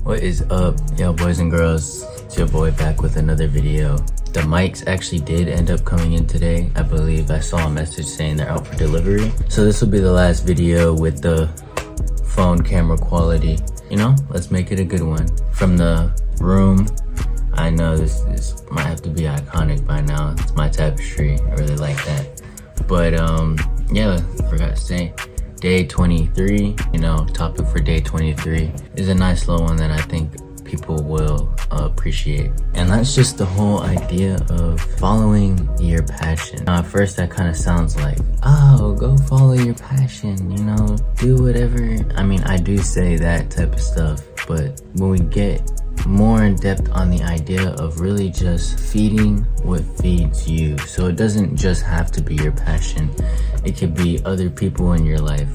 What is up, yo boys and girls? It's your boy back with another video. The mics actually did end up coming in today. I believe I saw a message saying they're out for delivery. So this will be the last video with the phone camera quality. You know, let's make it a good one. From the room, I know this might have to be iconic by now. It's my tapestry, I really like that. But yeah, I forgot to say, day 23, you know, topic for day 23 is a nice little one that I think people will appreciate. And that's just the whole idea of following your passion. Now, at first that kind of sounds like, oh, go follow your passion, you know, do whatever. I mean, I do say that type of stuff, but when we get more in depth on the idea of really just feeding what feeds you. So it doesn't just have to be your passion. It could be other people in your life.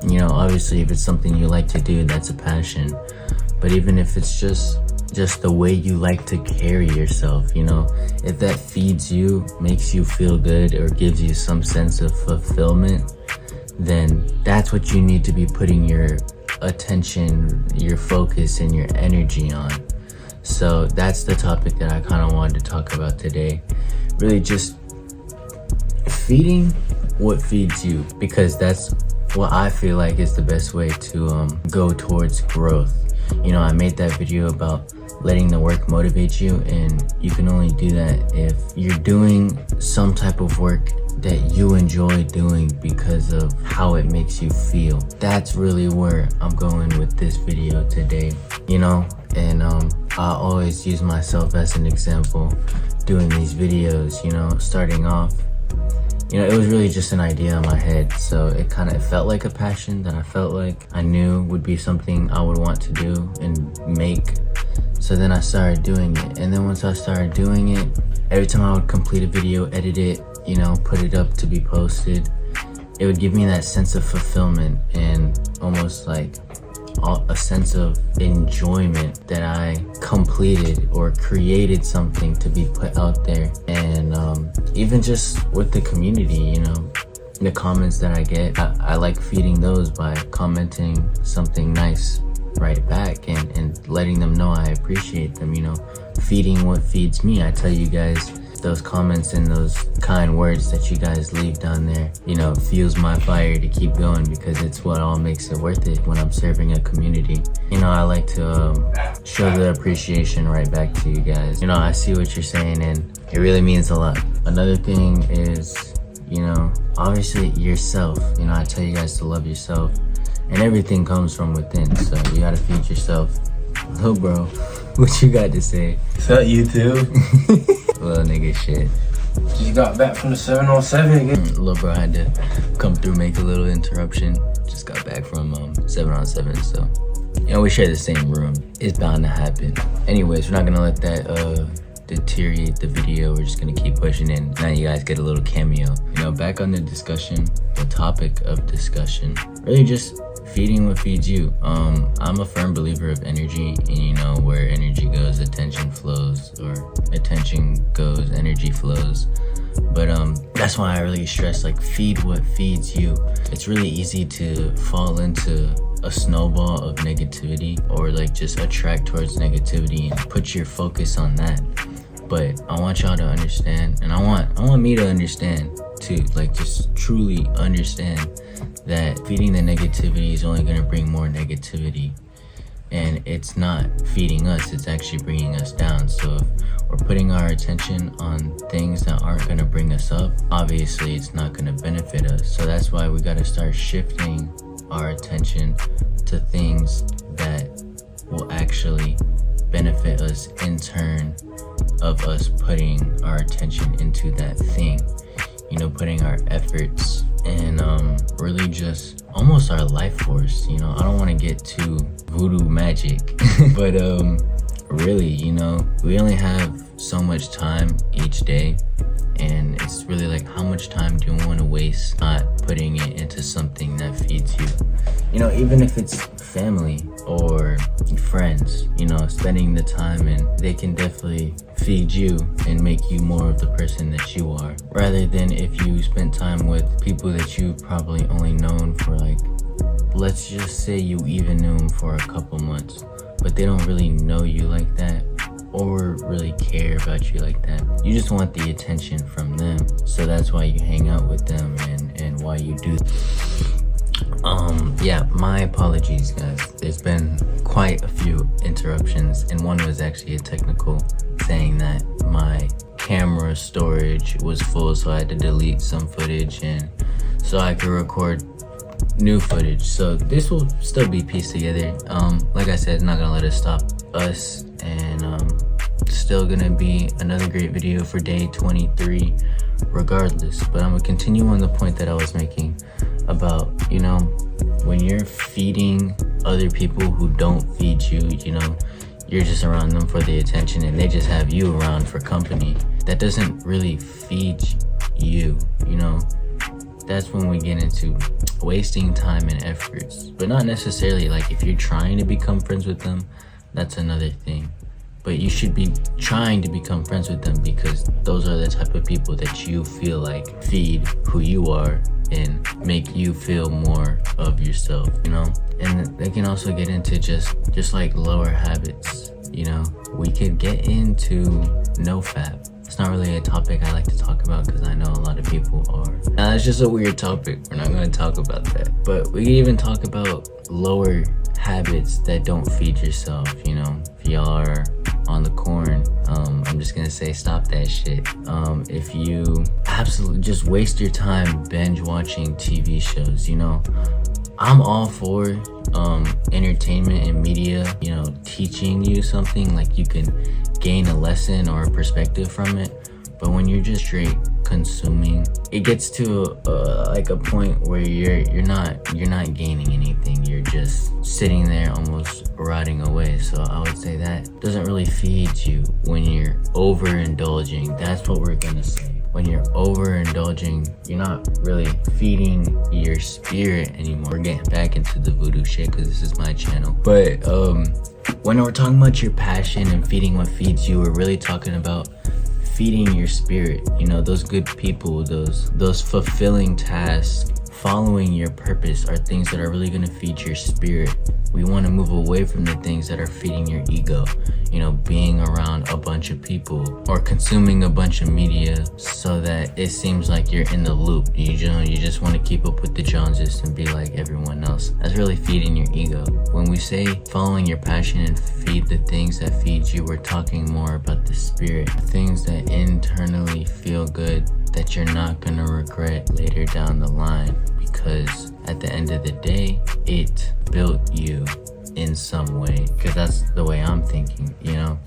You know, obviously if it's something you like to do, that's a passion. But even if it's just the way you like to carry yourself, you know, if that feeds you, makes you feel good, or gives you some sense of fulfillment, then that's what you need to be putting your attention, your focus, and your energy on. So that's the topic that I kind of wanted to talk about today. Really just feeding what feeds you, because that's what I feel like is the best way to go towards growth. You know, I made that video about letting the work motivate you, and you can only do that if you're doing some type of work that you enjoy doing because of how it makes you feel. That's really where I'm going with this video today, you know. And I always use myself as an example doing these videos, you know. Starting off, you know, it was really just an idea in my head, so it felt like a passion that I felt like I knew would be something I would want to do and make. So then I started doing it, and then once I started doing it, every time I would complete a video, edit it, you know, put it up to be posted, it would give me that sense of fulfillment and almost like a sense of enjoyment that I completed or created something to be put out there. And even just with the community, you know, the comments that I get, I like feeding those by commenting something nice right back and letting them know I appreciate them, you know, feeding what feeds me. I tell you guys, those comments and those kind words that you guys leave down there, you know, fuels my fire to keep going, because it's what all makes it worth it when I'm serving a community. You know, I like to show the appreciation right back to you guys. You know, I see what you're saying, and it really means a lot. Another thing is, you know, obviously yourself. You know, I tell you guys to love yourself, and everything comes from within, so you gotta feed yourself. Oh, bro, what you got to say? What's up, YouTube? Little nigga shit. Just got back from the 7-on-7 again. Little bro had to come through, make a little interruption. Just got back from 7-on-7, so, you know, we share the same room. It's bound to happen. Anyways, we're not gonna let that deteriorate the video. We're just gonna keep pushing in. Now you guys get a little cameo. You know, back on the discussion, the topic of discussion, really just feeding what feeds you. I'm a firm believer of energy, and you know, where energy goes, attention flows, or attention goes, energy flows. But that's why I really stress, like, feed what feeds you. It's really easy to fall into a snowball of negativity, or like just attract towards negativity and put your focus on that. But I want y'all to understand, and I want me to understand too, like, just truly understand that feeding the negativity is only going to bring more negativity, and it's not feeding us, it's actually bringing us down. So if we're putting our attention on things that aren't going to bring us up, obviously it's not going to benefit us. So that's why we got to start shifting our attention to things that will actually benefit us in turn of us putting our attention into that thing, you know, putting our efforts and really just almost our life force. You know, I don't want to get too voodoo magic but really, you know, we only have so much time each day, and it's really like, how much time do you want to waste not putting it into something that feeds you? You know, even if it's family or friends, you know, spending the time, and they can definitely feed you and make you more of the person that you are, rather than if you spent time with people that you've probably only known for like let's just say you even knew them for a couple months, but they don't really know you like that or really care about you like that. You just want the attention from them, so that's why you hang out with them and why you do. Yeah, my apologies guys. There's been quite a few interruptions, and one was actually a technical, saying that my camera storage was full, so I had to delete some footage and so I could record new footage. So this will still be pieced together. Like I said, it's not gonna let us stop us, and still gonna be another great video for day 23 regardless. But I'm gonna continue on the point that I was making about, you know, when you're feeding other people who don't feed you, you know, you're just around them for the attention and they just have you around for company. That doesn't really feed you, you know. That's when we get into wasting time and efforts. But not necessarily like if you're trying to become friends with them, that's another thing. But you should be trying to become friends with them because those are the type of people that you feel like feed who you are and make you feel more of yourself, you know. And they can also get into just like lower habits, you know. We could get into nofap. It's not really a topic I like to talk about because I know a lot of people are. Now, it's just a weird topic. We're not going to talk about that. But we can even talk about lower habits that don't feed yourself, you know. If y'all are on the corn, I'm just going to say stop that shit. If you absolutely just waste your time binge watching TV shows, you know. I'm all for entertainment and media, you know, teaching you something, like you can gain a lesson or a perspective from it. But when you're just straight consuming, it gets to like a point where you're not gaining anything. You're just sitting there almost rotting away. So I would say that doesn't really feed you when you're overindulging. That's what we're gonna say. When you're overindulging, you're not really feeding your spirit anymore. We're getting back into the voodoo shit because this is my channel. But when we're talking about your passion and feeding what feeds you, we're really talking about feeding your spirit. You know, those good people, those fulfilling tasks, following your purpose are things that are really going to feed your spirit. We want to move away from the things that are feeding your ego. You know, being around a bunch of people or consuming a bunch of media so that it seems like you're in the loop. You just want to keep up with the Joneses and be like everyone else. That's really feeding your ego. When we say following your passion and feed the things that feed you, we're talking more about the spirit, things that internally feel good that you're not gonna regret later down the line, because at the end of the day, it built you in some way. Because that's the way I'm thinking, you know.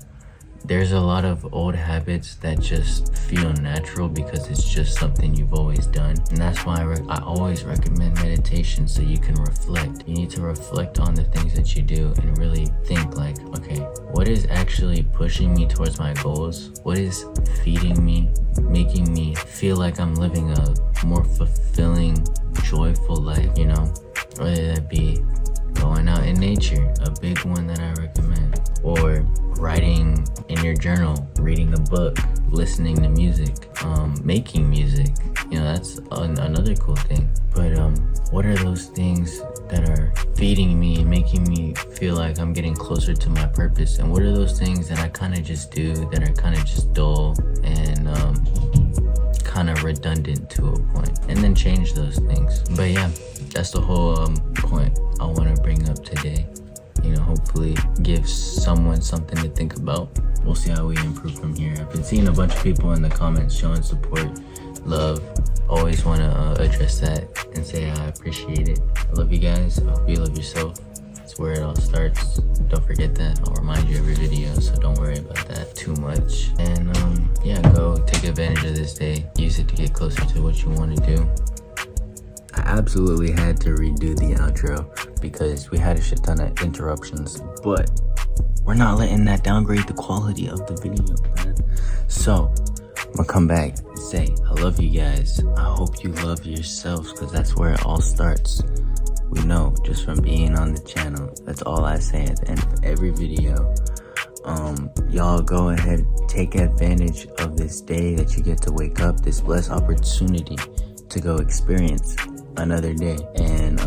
There's a lot of old habits that just feel natural because it's just something you've always done. And that's why I always recommend meditation, so you can reflect. You need to reflect on the things that you do and really think like, okay, what is actually pushing me towards my goals? What is feeding me, making me feel like I'm living a more fulfilling, joyful life, you know? Whether that be going out in nature, a big one that I recommend, or writing in your journal, reading a book, listening to music, making music. You know, that's another cool thing. But what are those things that are feeding me and making me feel like I'm getting closer to my purpose? And what are those things that I kind of just do that are kind of just dull and kind of redundant to a point, and then change those things. But yeah, that's the whole point I want to bring up today. You know, hopefully give someone something to think about. We'll see how we improve from here. I've been seeing a bunch of people in the comments showing support, love. Always want to address that and say I appreciate it. I love you guys. I hope you love yourself. That's where it all starts. Don't forget that. I'll remind you every video, so don't worry about that too much. And yeah, go take advantage of this day. Use it to get closer to what you want to do. I absolutely had to redo the outro because we had a shit ton of interruptions, but we're not letting that downgrade the quality of the video, man. So I'm gonna come back and say I love you guys. I hope you love yourselves, because that's where it all starts. We know just from being on the channel. That's all I say at the end of every video. Y'all go ahead, take advantage of this day that you get to wake up, this blessed opportunity to go experience another day. And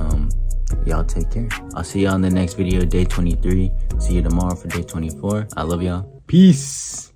y'all take care. I'll see y'all in the next video, day 23. See you tomorrow for day 24. I love y'all. Peace.